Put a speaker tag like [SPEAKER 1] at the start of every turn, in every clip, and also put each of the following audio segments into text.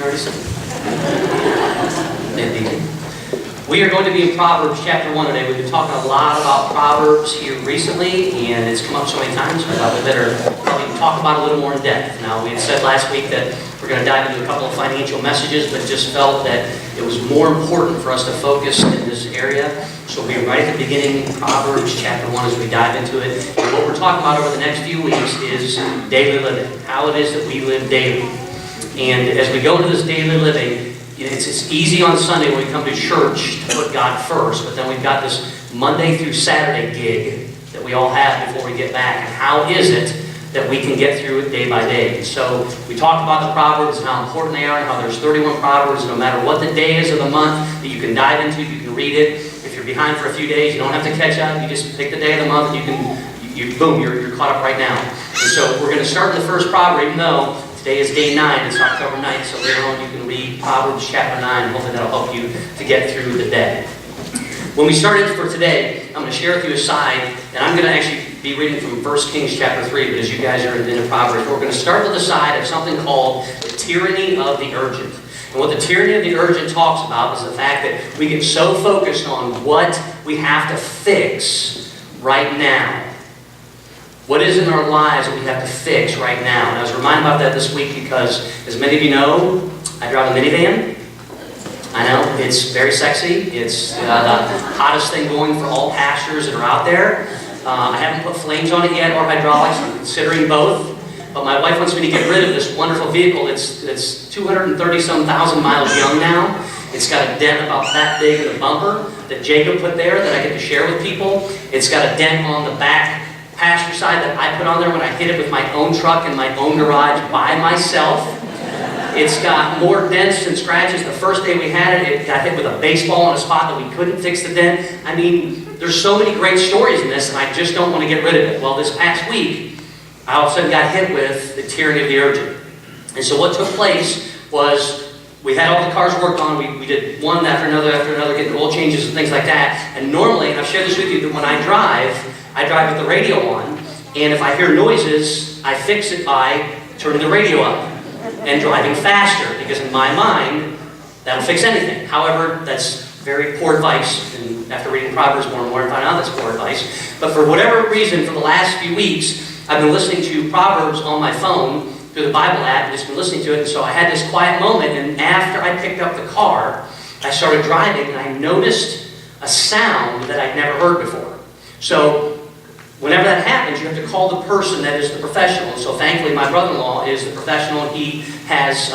[SPEAKER 1] already said it. We are going to be in Proverbs chapter 1 today. We've been talking a lot about Proverbs here recently, and it's come up so many times, we thought we better probably talk about it a little more in depth. Now, we had said last week that we're going to dive into a couple of financial messages, but just felt that it was more important for us to focus in this area. So we're right at the beginning, Proverbs chapter 1, as we dive into it. And what we're talking about over the next few weeks is daily living, how it is that we live daily. And as we go into this daily living, it's easy on Sunday when we come to church to put God first, but then we've got this Monday through Saturday gig that we all have before we get back. And how is it that we can get through it day by day? And so we talked about the Proverbs and how important they are, and how there's 31 Proverbs, and no matter what the day is of the month that you can dive into, you can read it. If you're behind for a few days, you don't have to catch up. You just pick the day of the month, and boom, you're caught up right now. And so we're going to start in the first Proverb, even though today is day 9, it's October 9th, so later on you can read Proverbs chapter 9, and hopefully that'll help you to get through the day. When we start it for today, I'm going to share with you a side, and I'm going to actually be reading from 1 Kings chapter 3, but as you guys are in the Proverbs, we're going to start with a side of something called the tyranny of the urgent. And what the tyranny of the urgent talks about is the fact that we get so focused on what we have to fix right now. What is in our lives that we have to fix right now? And I was reminded about that this week because, as many of you know, I drive a minivan. I know, it's very sexy. It's the hottest thing going for all pastors that are out there. I haven't put flames on it yet or hydraulics. I'm considering both. But my wife wants me to get rid of this wonderful vehicle. It's 230-some thousand miles young now. It's got a dent about that big in the bumper that Jacob put there that I get to share with people. It's got a dent on the back passenger side that I put on there when I hit it with my own truck in my own garage by myself. It's got more dents and scratches. The first day we had it, it got hit with a baseball in a spot that we couldn't fix the dent. I mean, there's so many great stories in this, and I just don't want to get rid of it. Well, this past week, I all of a sudden got hit with the tyranny of the urgent. And so what took place was we had all the cars worked on. We did one after another, getting oil changes and things like that. And normally, and I've shared this with you, that when I drive with the radio on, and if I hear noises, I fix it by turning the radio up and driving faster, because in my mind, that'll fix anything. However, that's very poor advice, and after reading Proverbs more and more, I find out that's poor advice. But for whatever reason, for the last few weeks, I've been listening to Proverbs on my phone through the Bible app, and just been listening to it, and so I had this quiet moment, and after I picked up the car, I started driving, and I noticed a sound that I'd never heard before. So whenever that happens, you have to call the person that is the professional. So thankfully, my brother-in-law is the professional, and he has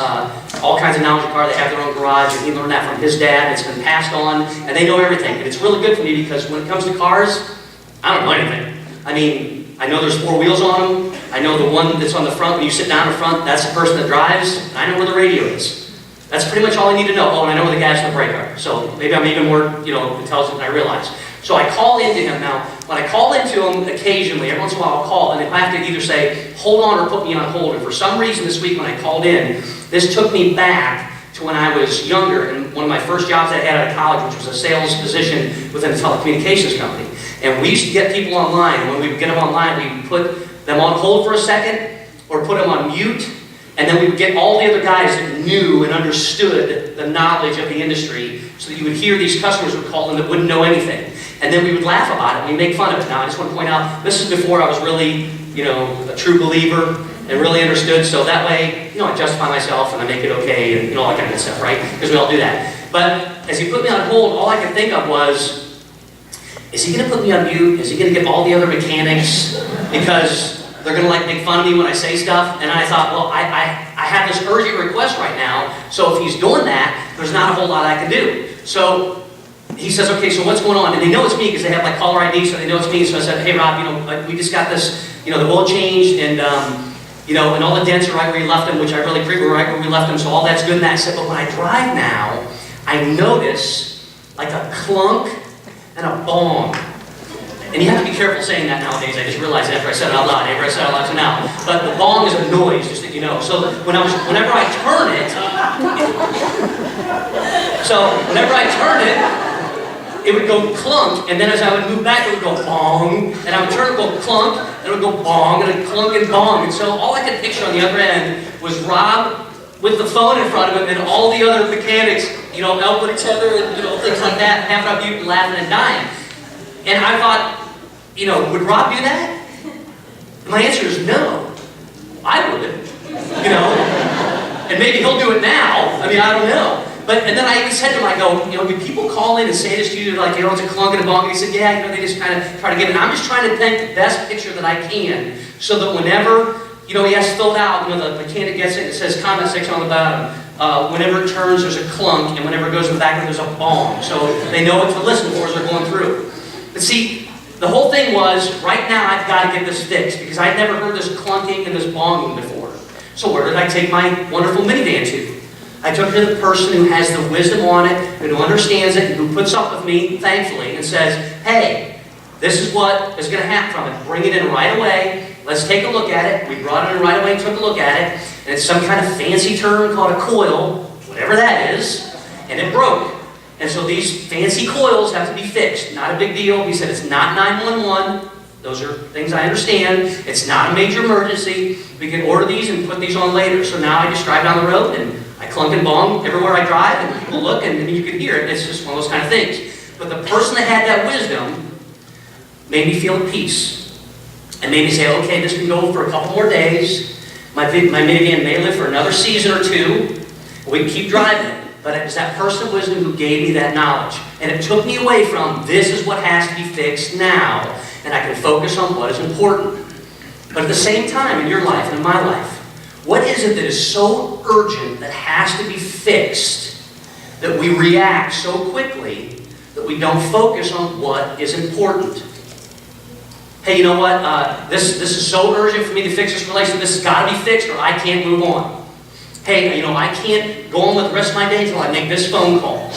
[SPEAKER 1] all kinds of knowledge of cars. They have their own garage, and he learned that from his dad. It's been passed on, and they know everything. And it's really good for me because when it comes to cars, I don't know anything. I mean, I know there's 4 wheels on them. I know the one that's on the front, when you sit down in front, that's the person that drives. And I know where the radio is. That's pretty much all I need to know. Oh, and I know where the gas and the brake are. So maybe I'm even more, intelligent than I realize. So I call into him now. When I call into him occasionally, every once in a while I'll call, and I have to either say, hold on, or put me on hold. And for some reason this week when I called in, this took me back to when I was younger, and one of my first jobs I had out of college, which was a sales position within a telecommunications company. And we used to get people online, and when we would get them online, we would put them on hold for a second, or put them on mute, and then we would get all the other guys that knew and understood the knowledge of the industry, so that you would hear these customers would call in that wouldn't know anything. And then we would laugh about it, and we'd make fun of it. Now, I just want to point out, this is before I was really, a true believer and really understood, so that way, I justify myself and I make it okay and all that kind of good stuff, right? Because we all do that. But as he put me on hold, all I could think of was, is he going to put me on mute? Is he going to get all the other mechanics? Because they're going to make fun of me when I say stuff. And I thought, well, I have this urgent request right now, so if he's doing that, there's not a whole lot I can do. So he says, okay, so what's going on? And they know it's me because they have caller ID, so they know it's me. So I said, hey Rob, we just got this, the oil changed, and and all the dents are right where you left them, which I really agree were right where we left them, so all that's good. And I said, but when I drive now, I notice a clunk and a bong. And you have to be careful saying that nowadays. I just realized after I said it out loud. After I said it out loud to now. But the bong is a noise, just that you know. So whenever I turn it, it would go clunk, and then as I would move back, it would go bong, and I would turn it, go clunk, and it would go bong, and it would clunk and bong. And so all I could picture on the other end was Rob with the phone in front of him, and all the other mechanics, helping each other and, things like that, and having a mute and laughing and dying. And I thought, would Rob do that? And my answer is no. I would, and maybe he'll do it now. I don't know. And then I even said to him, I go, do people call in and say this to you, like, it's a clunk and a bong? And he said, yeah, they just kind of try to get it. And I'm just trying to paint the best picture that I can, so that whenever, he has filled out, the mechanic gets it, it says comment section on the bottom. Whenever it turns, there's a clunk, and whenever it goes in the back, there's a bong. So they know what to listen for as they're going through. But see, the whole thing was, right now I've got to get this fixed, because I'd never heard this clunking and this bonging before. So where did I take my wonderful minivan to? I took it to the person who has the wisdom on it, and who understands it, and who puts up with me, thankfully, and says, hey, this is what is going to happen from it. Bring it in right away. Let's take a look at it. We brought it in right away and took a look at it. And it's some kind of fancy term called a coil, whatever that is, and it broke. And so these fancy coils have to be fixed. Not a big deal. He said it's not 911. Those are things I understand. It's not a major emergency. We can order these and put these on later. So now I just drive down the road and I clunk and bong everywhere I drive, and people look and you can hear it. It's just one of those kind of things. But the person that had that wisdom made me feel at peace. And made me say, okay, this can go for a couple more days. My minivan may live for another season or two. We can keep driving it. But it was that person of wisdom who gave me that knowledge. And it took me away from, this is what has to be fixed now, and I can focus on what is important. But at the same time, in your life and in my life, what is it that is so urgent that has to be fixed, that we react so quickly that we don't focus on what is important? Hey, you know what? This is so urgent for me to fix this relationship. This has got to be fixed, or I can't move on. Hey, I can't go on with the rest of my day until I make this phone call.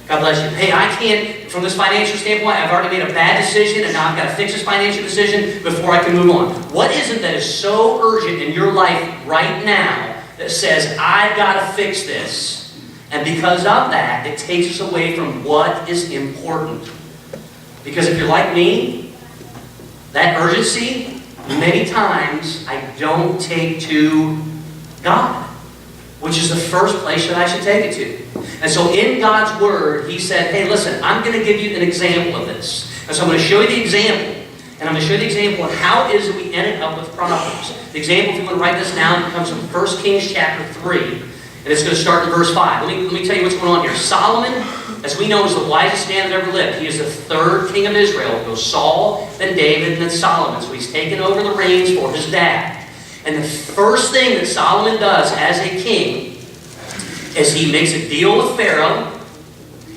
[SPEAKER 1] God bless you. Hey, I can't, from this financial standpoint, I've already made a bad decision, and now I've got to fix this financial decision before I can move on. What is it that is so urgent in your life right now that says, I've got to fix this? And because of that, it takes us away from what is important. Because if you're like me, that urgency, many times, I don't take to God, which is the first place that I should take it to. And so in God's Word, He said, hey, listen, I'm going to give you an example of this. And so I'm going to show you the example. And I'm going to show you the example of how it is that we ended up with Proverbs. The example, if you want to write this down, it comes from 1 Kings chapter 3. And it's going to start in verse 5. Let me tell you what's going on here. Solomon, as we know, is the wisest man that ever lived. He is the third king of Israel. It goes Saul, then David, and then Solomon. So he's taken over the reins for his dad. And the first thing that Solomon does as a king is he makes a deal with Pharaoh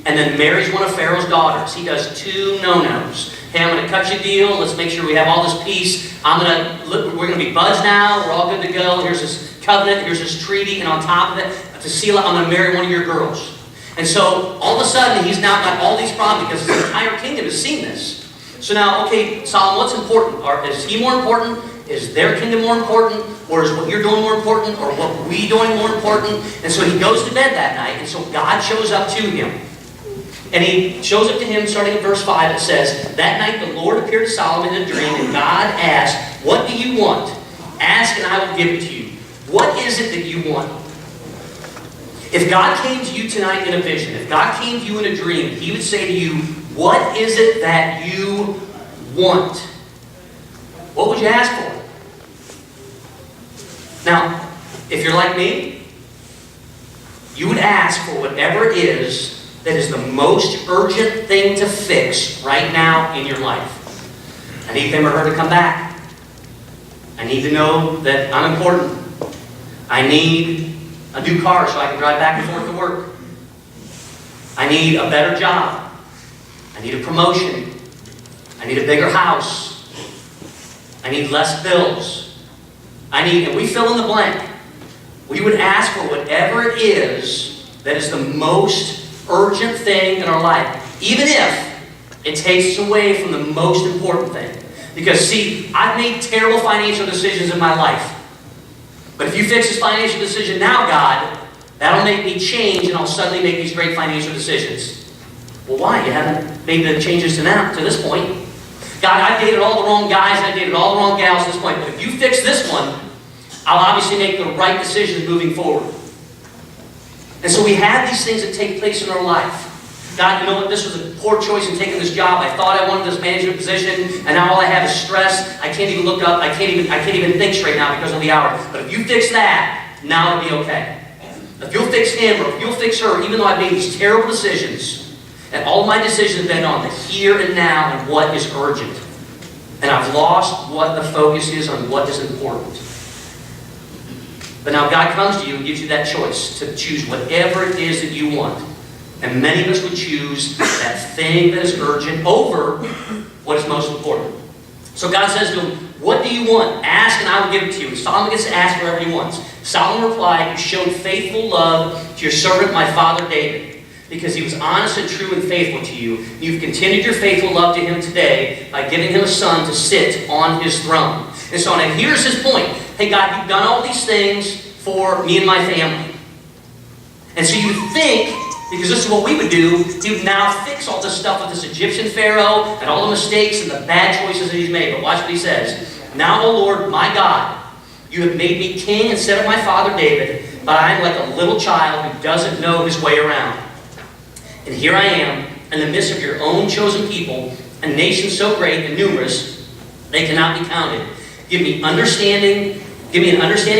[SPEAKER 1] and then marries one of Pharaoh's daughters. He does two no-nos. Hey, I'm going to cut you a deal. Let's make sure we have all this peace. We're going to be buds now. We're all good to go. Here's this covenant. Here's this treaty. And on top of it, to seal it, I'm going to marry one of your girls. And so all of a sudden, he's now got all these problems because his entire kingdom has seen this. So now, okay, Solomon, what's important? Is he more important? Is their kingdom more important? Or is what you're doing more important? Or what we doing more important? And so he goes to bed that night, and so God shows up to him. And He shows up to him, starting at verse 5, it says, that night the Lord appeared to Solomon in a dream, and God asked, what do you want? Ask, and I will give it to you. What is it that you want? If God came to you tonight in a vision, if God came to you in a dream, He would say to you, what is it that you want? What would you ask for? Now, if you're like me, you would ask for whatever it is that is the most urgent thing to fix right now in your life. I need him or her to come back. I need to know that I'm important. I need a new car so I can drive back and forth to work. I need a better job. I need a promotion. I need a bigger house. I need less bills. And we fill in the blank. We would ask for whatever it is that is the most urgent thing in our life, even if it takes us away from the most important thing. Because see, I've made terrible financial decisions in my life. But if you fix this financial decision now, God, that'll make me change and I'll suddenly make these great financial decisions. Well, why? You haven't made the changes to this point. God, I've dated all the wrong guys, I've dated all the wrong gals to this point. But if you fix this one, I'll obviously make the right decisions moving forward. And so we have these things that take place in our life. God, you know what? This was a poor choice in taking this job. I thought I wanted this management position, and now all I have is stress. I can't even look up. I can't even think straight now because of the hour. But if you fix that, now it'll be okay. If you'll fix him or if you'll fix her, even though I've made these terrible decisions, and all my decisions have been on the here and now and what is urgent, and I've lost what the focus is on what is important. But now God comes to you and gives you that choice to choose whatever it is that you want. And many of us would choose that thing that is urgent over what is most important. So God says to him, what do you want? Ask and I will give it to you. And Solomon gets to ask whatever he wants. Solomon replied, you showed faithful love to your servant my father David, because he was honest and true and faithful to you. You've continued your faithful love to him today by giving him a son to sit on his throne. And so now here's his point. Hey God, you've done all these things for me and my family. And so you think, because this is what we would do, he would now fix all this stuff with this Egyptian Pharaoh and all the mistakes and the bad choices that he's made. But watch what he says. Now, O Lord, my God, you have made me king instead of my father David, but I am like a little child who doesn't know his way around. And here I am in the midst of your own chosen people, a nation so great and numerous, they cannot be counted. Give me an understanding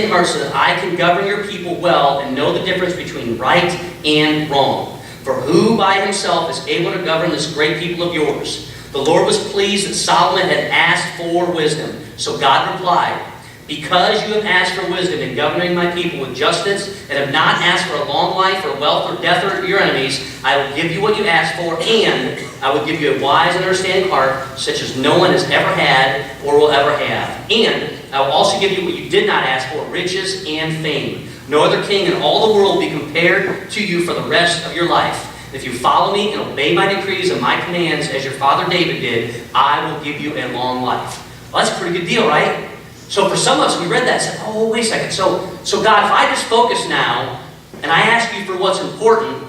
[SPEAKER 1] heart so that I can govern your people well and know the difference between right and wrong. For who by himself is able to govern this great people of yours? The Lord was pleased that Solomon had asked for wisdom. So God replied, because you have asked for wisdom in governing my people with justice, and have not asked for a long life or wealth or death or your enemies, I will give you what you asked for, and I will give you a wise and understanding heart, such as no one has ever had or will ever have. And I will also give you what you did not ask for, riches and fame. No other king in all the world will be compared to you for the rest of your life. If you follow me and obey my decrees and my commands as your father David did, I will give you a long life. Well, that's a pretty good deal, right? So for some of us, we read that and said, oh, wait a second. So God, if I just focus now and I ask you for what's important,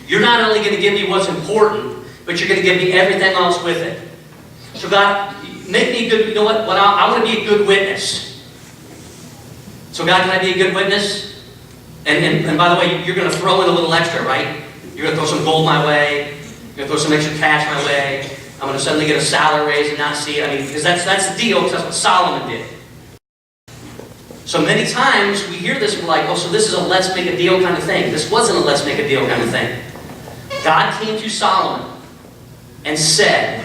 [SPEAKER 1] you're not only going to give me what's important, but you're going to give me everything else with it. So God, make me a good, you know what? I want to be a good witness. So God, can I be a good witness? And by the way, you're going to throw in a little extra, right? You're going to throw some gold my way. You're going to throw some extra cash my way. I'm going to suddenly get a salary raise and not see it. I mean, because that's the deal, because that's what Solomon did. So many times we hear this and we're like, oh, so this is a let's make a deal kind of thing. This wasn't a let's make a deal kind of thing. God came to Solomon and said,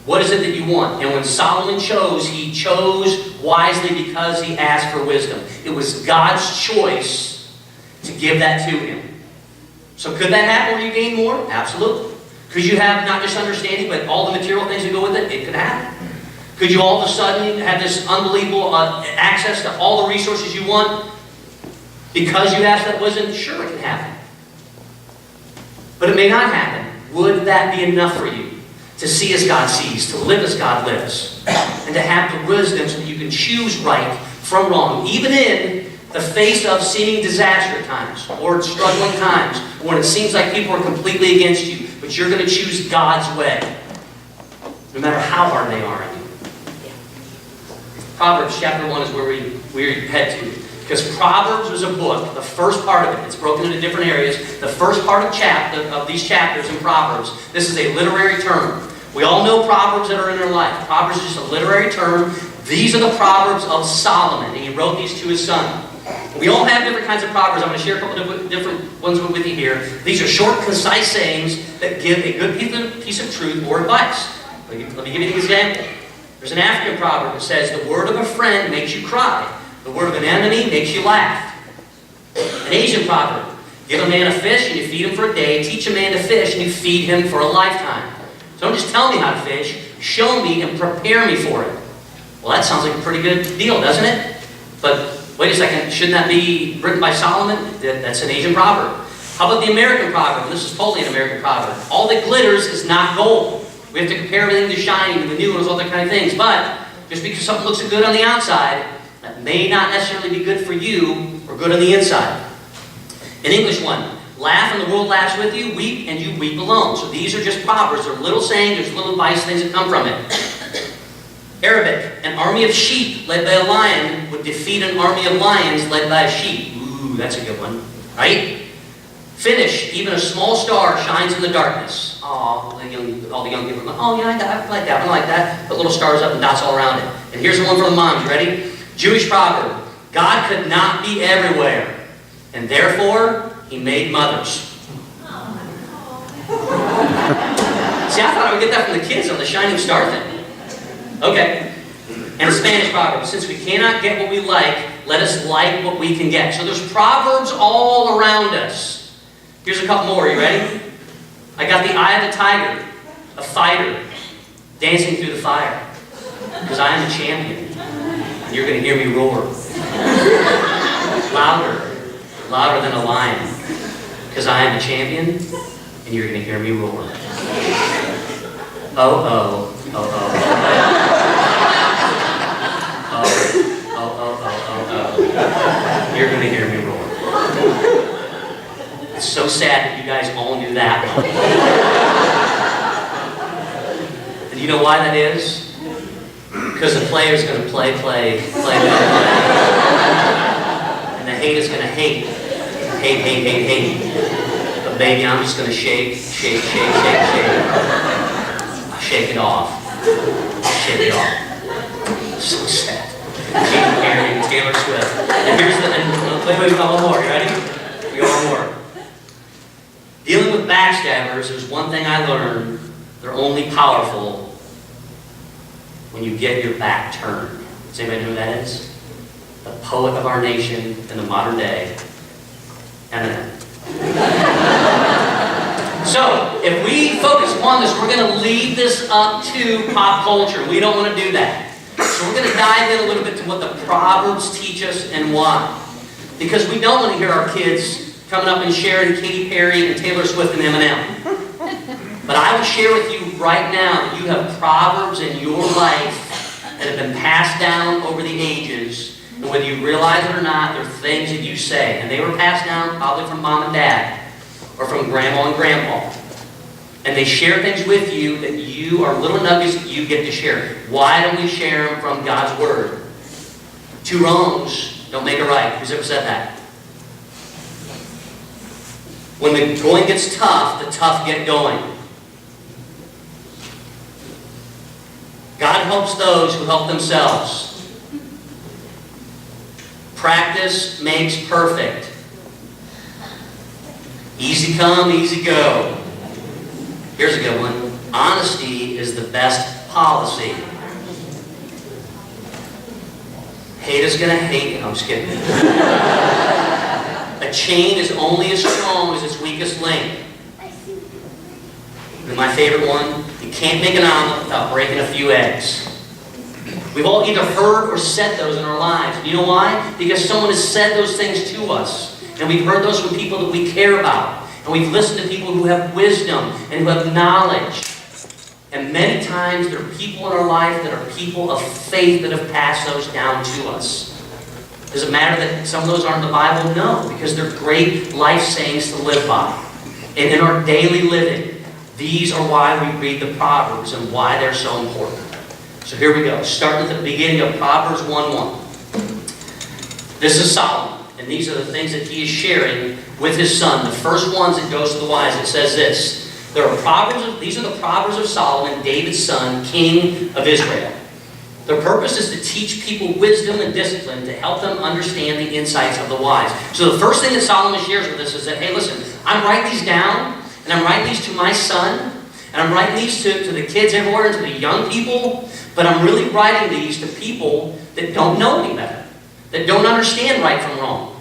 [SPEAKER 1] what is it that you want? And when Solomon chose, he chose wisely because he asked for wisdom. It was God's choice to give that to him. So could that happen where you gain more? Absolutely. Could you have not just understanding, but all the material things that go with it? It could happen. Could you all of a sudden have this unbelievable access to all the resources you want because you asked that wisdom? Sure, it can happen. But it may not happen. Would that be enough for you? To see as God sees, to live as God lives, and to have the wisdom so that you can choose right from wrong, even in the face of seeming disaster at times, or struggling times, or when it seems like people are completely against you, but you're going to choose God's way, no matter how hard they are on you. Proverbs chapter 1 is where we head to. Because Proverbs was a book, the first part of it, it's broken into different areas. The first part of these chapters in Proverbs, this is a literary term. We all know Proverbs that are in our life. Proverbs is just a literary term. These are the Proverbs of Solomon, and he wrote these to his son. We all have different kinds of Proverbs. I'm going to share a couple of different ones with you here. These are short, concise sayings that give a good piece of truth or advice. Let me give you an example. There's an African proverb that says, the word of a friend makes you cry. The word of an enemy makes you laugh. An Asian proverb, give a man a fish and you feed him for a day. Teach a man to fish and you feed him for a lifetime. So don't just tell me how to fish. Show me and prepare me for it. Well, that sounds like a pretty good deal, doesn't it? But wait a second, shouldn't that be written by Solomon? That's an Asian proverb. How about the American proverb? This is totally an American proverb. All that glitters is not gold. We have to compare everything to shiny, to the new, and those other kind of things. But just because something looks good on the outside, that may not necessarily be good for you or good on the inside. An English one. Laugh and the world laughs with you. Weep and you weep alone. So these are just proverbs. They're little sayings. There's little advice, things that come from it. Arabic. An army of sheep led by a lion would defeat an army of lions led by a sheep. Ooh, that's a good one. Right? Finish. Even a small star shines in the darkness. Oh, all the young people are going, oh yeah, I like that, I like that. Put little stars up and dots all around it. And here's the one for the moms. Ready? Jewish proverb. God could not be everywhere, and therefore He made mothers. See, I thought I would get that from the kids on the shining star thing. Okay. And a Spanish proverb. Since we cannot get what we like, let us like what we can get. So there's proverbs all around us. Here's a couple more. Are you ready? I got the eye of the tiger, a fighter, dancing through the fire. Because I am a champion. And you're going to hear me roar. Louder than a lion. Because I am a champion, and you're going to hear me roar. Oh, oh, oh, oh. Oh. You're going to hear me roar. It's so sad that you guys all knew that one. And you know why that is? Because the player's going to play. And the hate is going to hate. Hate. But baby, I'm just going to shake. Shake it off. Shake it off. So sad. Katy Perry, Taylor Swift. And here's wait, we got one more. You ready? We got one more. Dealing with backstabbers, there's one thing I learned. They're only powerful when you get your back turned. Does anybody know who that is? The poet of our nation in the modern day, Eminem. So, if we focus upon this, we're going to leave this up to pop culture. We don't want to do that. So we're going to dive in a little bit to what the Proverbs teach us and why. Because we don't want to hear our kids coming up and sharing Katy Perry and Taylor Swift and Eminem. But I will share with you right now that you have Proverbs in your life that have been passed down over the ages. And whether you realize it or not, they're things that you say. And they were passed down probably from mom and dad. Or from grandma and grandpa. And they share things with you that you are little nuggets that you get to share. Why don't we share them from God's Word? 2 wrongs don't make a right. Who's ever said that? When the going gets tough, the tough get going. God helps those who help themselves. Practice makes perfect. Easy come, easy go. Here's a good one. Honesty is the best policy. Hate is going to hate. No, I'm just kidding. A chain is only as strong as its weakest link. And my favorite one, you can't make an omelet without breaking a few eggs. We've all either heard or said those in our lives. And you know why? Because someone has said those things to us. And we've heard those from people that we care about. And we've listened to people who have wisdom and who have knowledge. And many times there are people in our life that are people of faith that have passed those down to us. Does it matter that some of those aren't in the Bible? No, because they're great life sayings to live by. And in our daily living, these are why we read the Proverbs and why they're so important. So here we go. Starting at the beginning of Proverbs 1:1. This is Solomon. And these are the things that he is sharing with his son. The first ones that goes to the wise. It says this. These are the Proverbs of Solomon, David's son, king of Israel. Their purpose is to teach people wisdom and discipline to help them understand the insights of the wise. So the first thing that Solomon shares with us is that, hey, listen, I'm writing these down, and I'm writing these to my son, and I'm writing these to the kids everywhere and to the young people, but I'm really writing these to people that don't know any better, that don't understand right from wrong.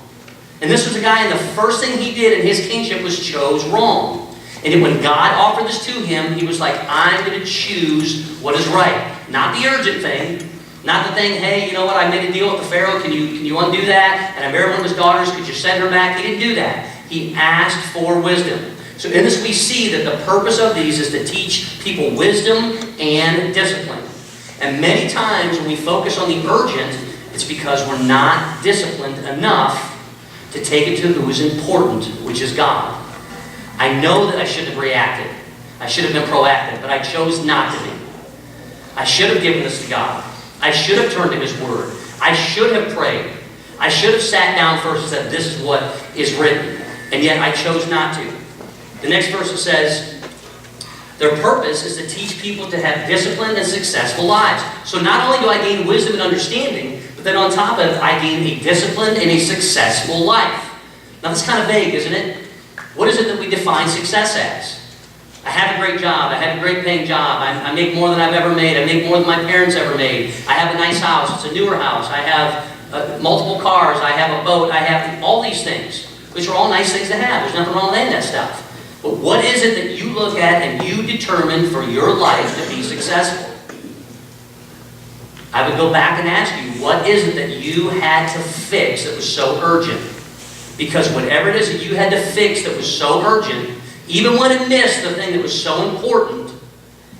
[SPEAKER 1] And this was a guy, and the first thing he did in his kingship was chose wrong. And when God offered this to him, he was like, I'm going to choose what is right. Not the urgent thing. Not the thing, hey, you know what, I made a deal with the Pharaoh. Can you undo that? And I married one of his daughters. Could you send her back? He didn't do that. He asked for wisdom. So in this we see that the purpose of these is to teach people wisdom and discipline. And many times when we focus on the urgent, it's because we're not disciplined enough to take it to who is important, which is God. I know that I shouldn't have reacted. I should have been proactive, but I chose not to be. I should have given this to God. I should have turned to His Word. I should have prayed. I should have sat down first and said, this is what is written. and yet I chose not to. The next verse says, their purpose is to teach people to have disciplined and successful lives. So not only do I gain wisdom and understanding, but then on top of it, I gain a disciplined and a successful life. Now that's kind of vague, isn't it? What is it that we define success as? I have a great job. I have a great paying job. I make more than I've ever made. I make more than my parents ever made. I have a nice house. It's a newer house. I have multiple cars. I have a boat. I have all these things, which are all nice things to have. There's nothing wrong with any of that stuff. But what is it that you look at and you determine for your life to be successful? I would go back and ask you, what is it that you had to fix that was so urgent? Because whatever it is that you had to fix that was so urgent, even when it missed the thing that was so important,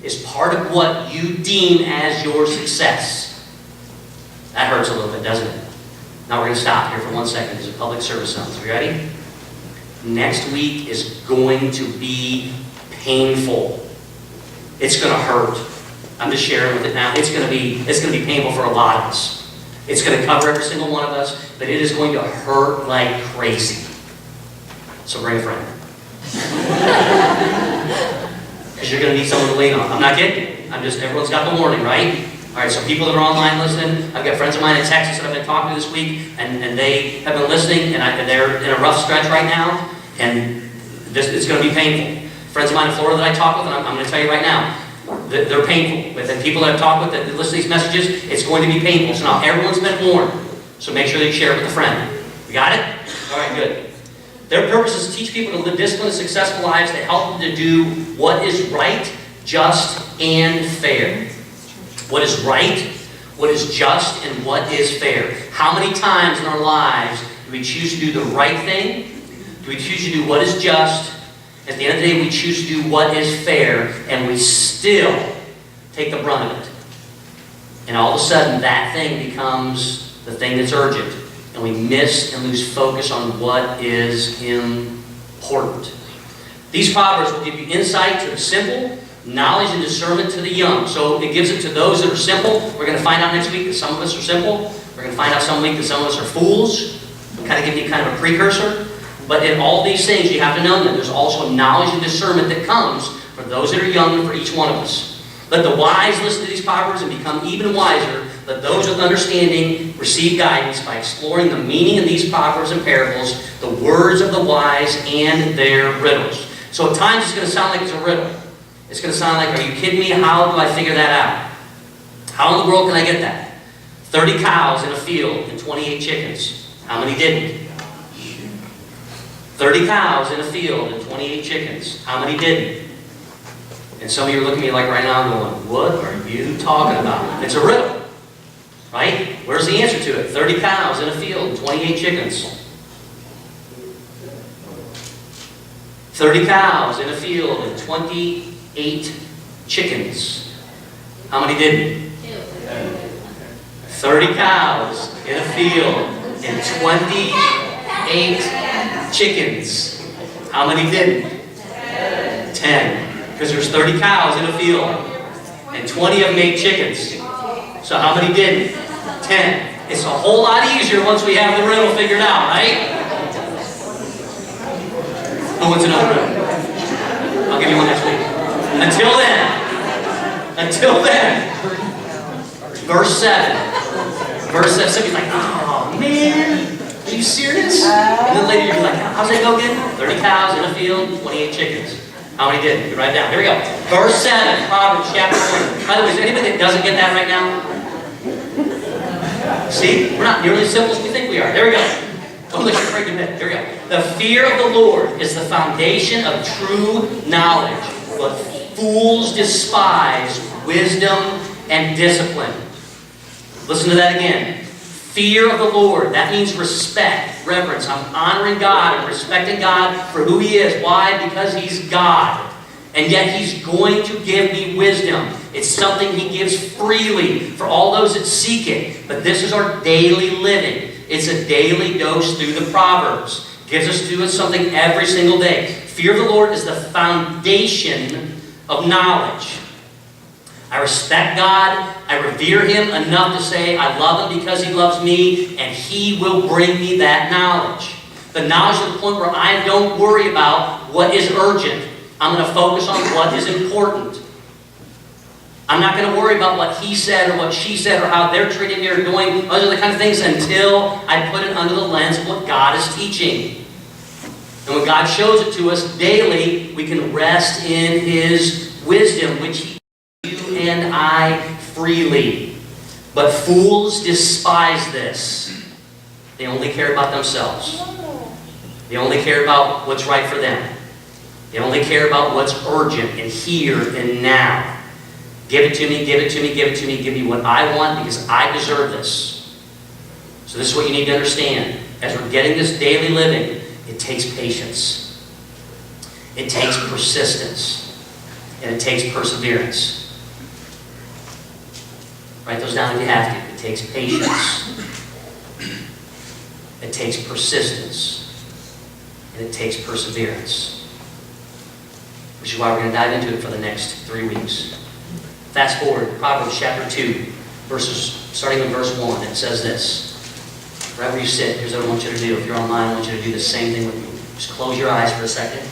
[SPEAKER 1] is part of what you deem as your success. That hurts a little bit, doesn't it? Now we're going to stop here for 1 second. There's a public service announcement. You ready? Next week is going to be painful. It's going to hurt. I'm just sharing with it now. It's going to be painful for a lot of us. It's going to cover every single one of us, but it is going to hurt like crazy. So bring a friend. Because you're going to need someone to lean on. I'm not kidding. Everyone's got the warning, right? All right, so people that are online listening, I've got friends of mine in Texas that I've been talking to this week, and they have been listening, and they're in a rough stretch right now, and it's going to be painful. Friends of mine in Florida that I talk with, and I'm going to tell you right now, they're painful. But the people that I've talked with that listen to these messages, it's going to be painful. So now everyone's been warned. So make sure that you share it with a friend. You got it? All right, good. Their purpose is to teach people to live disciplined and successful lives, to help them to do what is right, just, and fair. What is right, what is just, and what is fair. How many times in our lives do we choose to do the right thing? Do we choose to do what is just? At the end of the day, we choose to do what is fair, and we still take the brunt of it. And all of a sudden, that thing becomes the thing that's urgent, and we miss and lose focus on what is important. These proverbs will give you insight to the simple, knowledge and discernment to the young. So it gives it to those that are simple. We're going to find out next week that some of us are simple. We're going to find out some week that some of us are fools. I'm kind of giving you kind of a precursor. But in all these things, you have to know that there's also knowledge and discernment that comes for those that are young and for each one of us. Let the wise listen to these proverbs and become even wiser. Let those with understanding receive guidance by exploring the meaning of these proverbs and parables, the words of the wise and their riddles. So at times it's going to sound like it's a riddle. It's going to sound like, are you kidding me? How do I figure that out? How in the world can I get that? 30 cows in a field and 28 chickens. How many didn't? 30 cows in a field and 28 chickens. How many didn't? And some of you are looking at me like right now going, what are you talking about? It's a riddle. Right? Where's the answer to it? 30 cows in a field and 28 chickens. 30 cows in a field and 28 chickens. How many didn't? 30 cows in a field and 28 chickens. How many didn't? 10. Because there's 30 cows in a field and 20 of them ate chickens. So how many didn't? 10. It's a whole lot easier once we have the riddle figured out, right? Oh, what's another riddle? I'll give you one next week. Until then, verse 7. Verse 7, somebody's like, oh man, are you serious? And then later you're like, how's that go again? 30 cows in a field, 28 chickens. How many did? You write it down. Here we go. Verse 7, Proverbs chapter 1. By the way, is there anybody that doesn't get that right now? See? We're not nearly as simple as we think we are. There we go. Don't let your afraid to admit. Here we go. The fear of the Lord is the foundation of true knowledge, but fools despise wisdom and discipline. Listen to that again. Fear of the Lord. That means respect, reverence. I'm honoring God and respecting God for who He is. Why? Because He's God. And yet He's going to give me wisdom. It's something He gives freely for all those that seek it. But this is our daily living. It's a daily dose through the Proverbs. It gives us to do something every single day. Fear of the Lord is the foundation of knowledge. I respect God. I revere Him enough to say I love Him because He loves me, and He will bring me that knowledge. The knowledge to the point where I don't worry about what is urgent. I'm going to focus on what is important. I'm not going to worry about what he said or what she said or how they're treating me or doing other kind of things until I put it under the lens of what God is teaching. And when God shows it to us daily, we can rest in His wisdom, which He gives you and I freely. But fools despise this. They only care about themselves. They only care about what's right for them. They only care about what's urgent and here and now. Give it to me, give it to me, give it to me, give me what I want because I deserve this. So this is what you need to understand. As we're getting this daily living, it takes patience. It takes persistence. And it takes perseverance. Write those down if you have to. It takes patience. It takes persistence. And it takes perseverance. Which is why we're going to dive into it for the next 3 weeks. Fast forward, Proverbs chapter 2, starting in verse 1. It says this. Wherever you sit, here's what I want you to do. If you're online, I want you to do the same thing with me. Just close your eyes for a second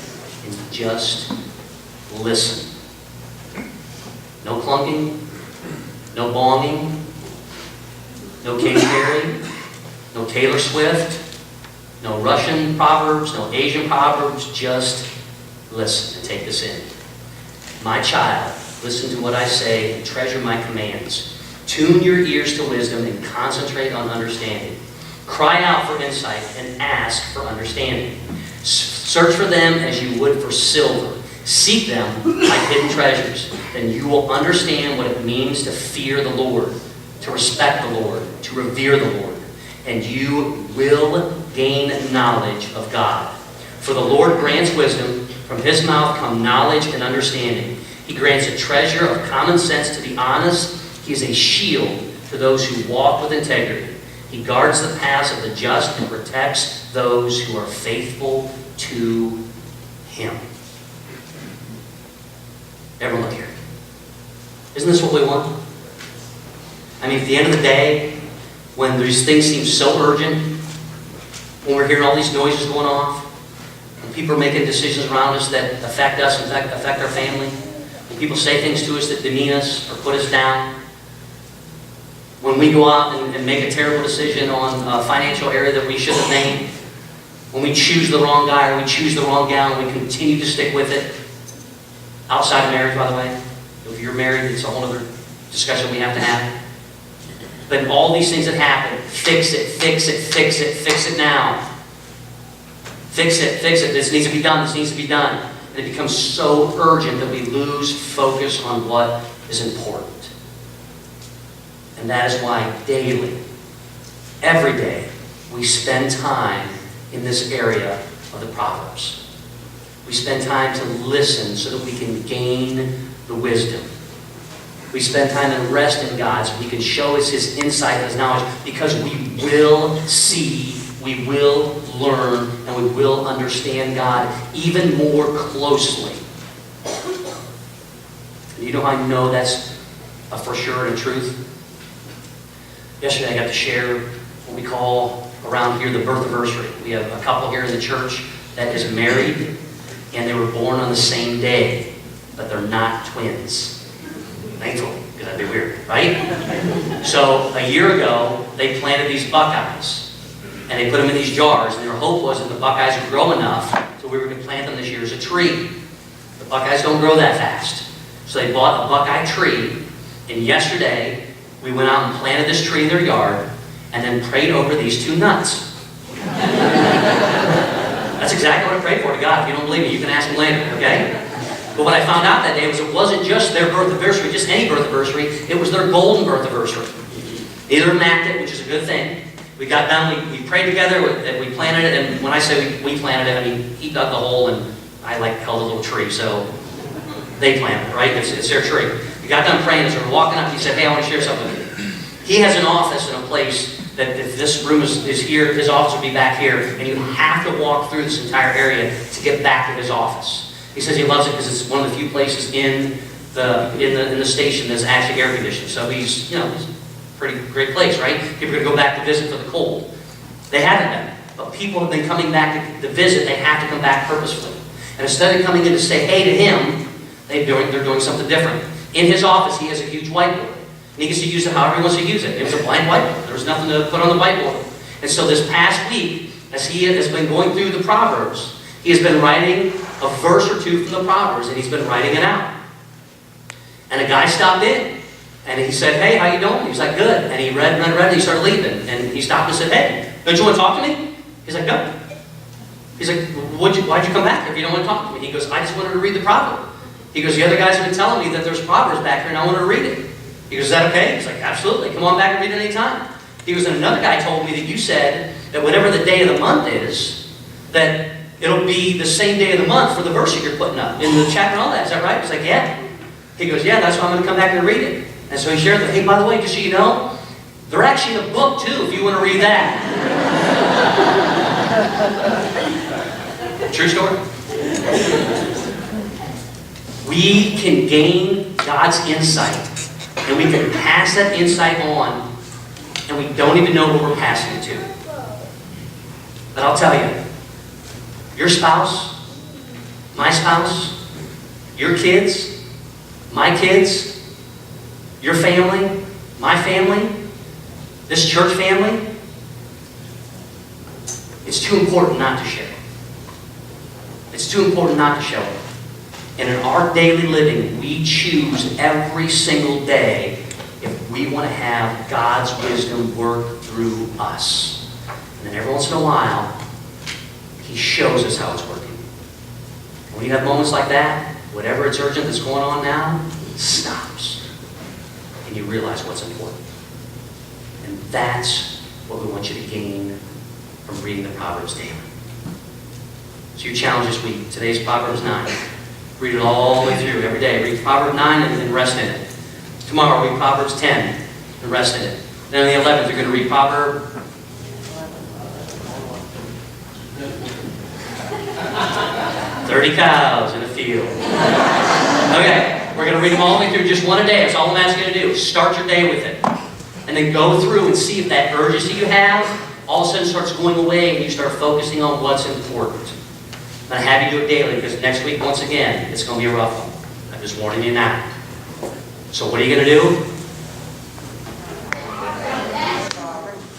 [SPEAKER 1] and just listen. No clunking, no bonging, no Katy Perry, no Taylor Swift, no Russian proverbs, no Asian proverbs. Just listen and take this in. My child, listen to what I say and treasure my commands. Tune your ears to wisdom and concentrate on understanding. Cry out for insight and ask for understanding. Search for them as you would for silver. Seek them like hidden treasures. Then you will understand what it means to fear the Lord, to respect the Lord, to revere the Lord. And you will gain knowledge of God. For the Lord grants wisdom. From His mouth come knowledge and understanding. He grants a treasure of common sense to the honest. He is a shield to those who walk with integrity. He guards the paths of the just and protects those who are faithful to Him. Everyone look here. Isn't this what we want? I mean, at the end of the day, when these things seem so urgent, when we're hearing all these noises going off, when people are making decisions around us that affect us, in fact, affect our family, when people say things to us that demean us or put us down, when we go out and make a terrible decision on a financial area that we shouldn't have made, when we choose the wrong guy or we choose the wrong gal and we continue to stick with it, outside of marriage, by the way. If you're married, it's a whole other discussion we have to have. But all these things that happen, fix it, fix it, fix it, fix it now. Fix it, fix it. This needs to be done, this needs to be done. And it becomes so urgent that we lose focus on what is important. And that is why daily, every day, we spend time in this area of the Proverbs. We spend time to listen so that we can gain the wisdom. We spend time and rest in God so He can show us His insight and His knowledge, because we will see, we will learn, and we will understand God even more closely. And you know how I know that's a for sure and a truth? Yesterday I got to share what we call around here the birth anniversary. We have a couple here in the church that is married, and they were born on the same day, but they're not twins. Thankfully, because that'd be weird, right? So a year ago, they planted these buckeyes, and they put them in these jars, and their hope was that the buckeyes would grow enough so we were going to plant them this year as a tree. The buckeyes don't grow that fast. So they bought a buckeye tree, and yesterday, we went out and planted this tree in their yard, and then prayed over these two nuts. That's exactly what I prayed for to God. If you don't believe me, you can ask Him later, okay? But what I found out that day was it wasn't just their birth anniversary, just any birth anniversary. It was their golden birth anniversary. Neither of them acted, which is a good thing. We got done, we prayed together, we planted it, and when I say we planted it, I mean, he dug the hole, and I held a little tree, so they planted it, right? It's their tree. We got done praying, so we're walking up, he said, hey, I want to share something with you. He has an office in a place that if this room is here, his office will be back here, and you have to walk through this entire area to get back to his office. He says he loves it because it's one of the few places in the station that's actually air conditioned. So he's, it's a pretty great place, right? People are going to go back to visit for the cold. They haven't been. but people have been coming back to visit. They have to come back purposefully. And instead of coming in to say hey to him, they're doing something different. In his office, he has a huge whiteboard. And he gets to use it however he wants to use it. It was a blank whiteboard. There was nothing to put on the whiteboard. And so this past week, as he has been going through the Proverbs, he has been writing a verse or two from the Proverbs, and he's been writing it out. And a guy stopped in, and he said, hey, how you doing? He was like, good. And he read, and he started leaving. And he stopped and said, hey, don't you want to talk to me? He's like, no. He's like, why'd you come back here if you don't want to talk to me? He goes, I just wanted to read the proverb. He goes, the other guys have been telling me that there's Proverbs back here, and I wanted to read it. He goes, is that okay? He's like, absolutely. Come on back and read it anytime. He goes, and another guy told me that you said that whatever the day of the month is, that it'll be the same day of the month for the verse that you're putting up in the chapter and all that. Is that right? He's like, yeah. He goes, yeah, that's why I'm going to come back and read it. And so he shared that, hey, by the way, just so you know, they're actually in a book too, if you want to read that. True story. We can gain God's insight, and we can pass that insight on, and we don't even know who we're passing it to. But I'll tell you, your spouse, my spouse, your kids, my kids, your family, my family, this church family, it's too important not to share. It's too important not to show it. And in our daily living, we choose every single day if we want to have God's wisdom work through us. And then every once in a while, He shows us how it's working. When you have moments like that, whatever it's urgent that's going on now, it stops. And you realize what's important. And that's what we want you to gain from reading the Proverbs daily. So your challenge this week, today's Proverbs 9. Read it all the way through every day. Read Proverbs 9 and then rest in it. Tomorrow, read Proverbs 10 and rest in it. Then on the 11th, you're going to read Proverbs 30 cows in a field. Okay, we're going to read them all the way through, just one a day. That's all I'm asking you to do. Start your day with it. And then go through and see if that urgency you have all of a sudden starts going away and you start focusing on what's important. I'm going to have you do it daily because next week, once again, it's going to be a rough one. I'm just warning you now. So what are you going to do?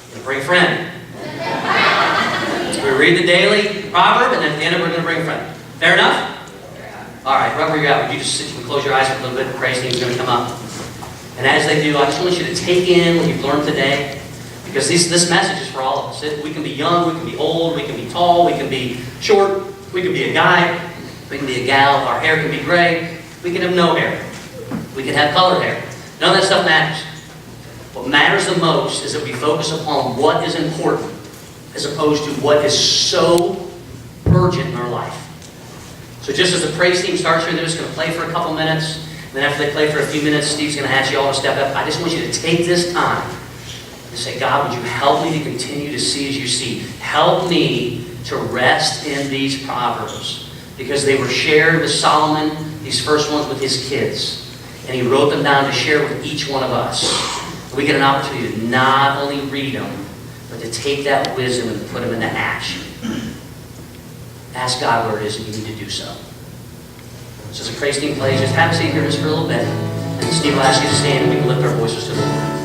[SPEAKER 1] You're going to bring a friend. We read the daily proverb, and then at the end of it, we're going to bring a friend. Fair enough? All right, right where you're at, would you just sit and close your eyes for a little bit? The praise team's going to come up. And as they do, I just want you to take in what you've learned today, because this message is for all of us. We can be young, we can be old, we can be tall, we can be short, we can be a guy, we can be a gal, our hair can be gray, we can have no hair, we can have colored hair. None of that stuff matters. What matters the most is that we focus upon what is important as opposed to what is so urgent in our life. So just as the praise team starts here, they're just going to play for a couple minutes. And then after they play for a few minutes, Steve's going to ask you all to step up. I just want you to take this time and say, God, would you help me to continue to see as you see? Help me to rest in these Proverbs. Because they were shared with Solomon, these first ones with his kids. And he wrote them down to share with each one of us. We get an opportunity to not only read them, but to take that wisdom and put them into action. Ask God where it is that you need to do so. So as the praise team plays, just have a seat here just for a little bit. And Steve will ask you to stand and we can lift our voices to the Lord.